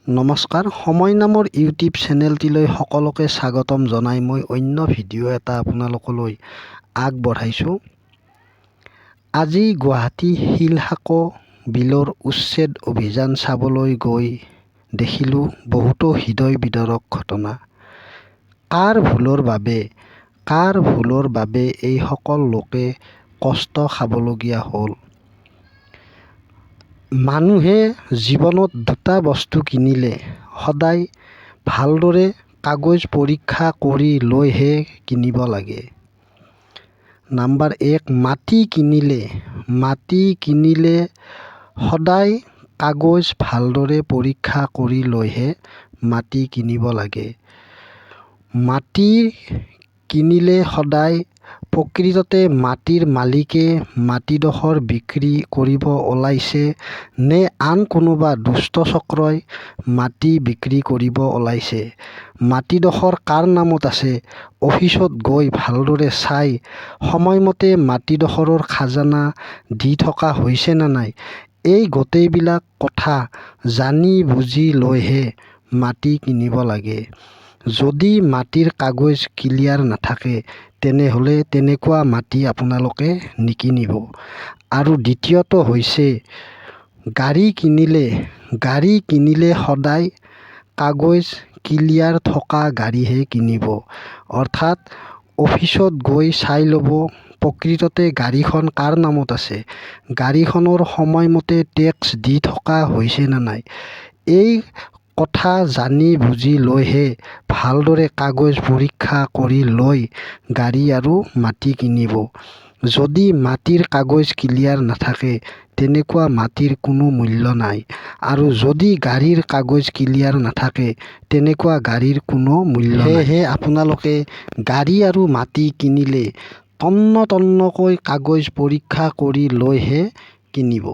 নমস্কাৰ, সময় নামৰ ইউটিউব চেনেলটিলৈ সকলোকে স্বাগতম জনাই মই অন্য ভিডিঅ' এটা আপোনালোকলৈ আগবঢ়াইছোঁ। আজি গুৱাহাটী শিলহাকো বিলৰ উচ্ছেদ অভিযান চাবলৈ গৈ দেখিলোঁ বহুতো হৃদয় বিদাৰক ঘটনা। কাৰ ভুলৰ বাবে এই সকল লোকে কষ্ট খাবলগীয়া হ'ল। মানুহে জীৱনত দুটা বস্তু কিনিলে সদায় ভালদৰে কাগজ পৰীক্ষা কৰি লৈহে কিনিব লাগে। নাম্বাৰ 1, মাটি কিনিলে সদায় কাগজ ভালদৰে পৰীক্ষা কৰি লৈহে মাটি কিনিব লাগে। মাটি কিনিলে সদায় প্ৰকৃততে মাটিৰ মালিকে মাটিডোখৰ বিক্ৰী কৰিব ওলাইছে নে আন কোনোবা দুষ্ট চক্ৰই মাটি বিক্ৰী কৰিব ওলাইছে। মাটিডোখৰ কাৰ নামত আছে, অফিচত গৈ ভালদৰে চাই সময়মতে মাটিডোখৰৰ খাজানা দি থকা হৈছে নে নাই, এই গোটেইবিলাক কথা জানি বুজি লৈহে মাটি কিনিব লাগে। যদি মাটিৰ কাগজ ক্লিয়াৰ নাথাকে তেনেহ'লে তেনেকুৱা মাটি আপোনালোকে নিকিনিব। আৰু দ্বিতীয়টো হৈছে গাড়ী কিনিলে সদায় কাগজ ক্লিয়াৰ থকা গাড়ীহে কিনিব। অৰ্থাৎ অফিচত গৈ চাই ল'ব প্ৰকৃততে গাড়ীখন কাৰ নামত আছে, গাড়ীখনৰ সময়মতে টেক্স দি থকা হৈছে নে নাই, এই কথা জানি বুজি লৈহে ভালদৰে কাগজ পৰীক্ষা কৰি লৈ গাড়ী আৰু মাটি কিনিব। যদি মাটিৰ কাগজ ক্লিয়াৰ নাথাকে তেনেকুৱা মাটিৰ কোনো মূল্য নাই। আৰু যদি গাড়ীৰ কাগজ ক্লিয়াৰ নাথাকে তেনেকুৱা গাড়ীৰ কোনো মূল্য নাই। সেয়েহে আপোনালোকে গাড়ী আৰু মাটি কিনিলে তন্নকৈ কাগজ পৰীক্ষা কৰি লৈহে কিনিব।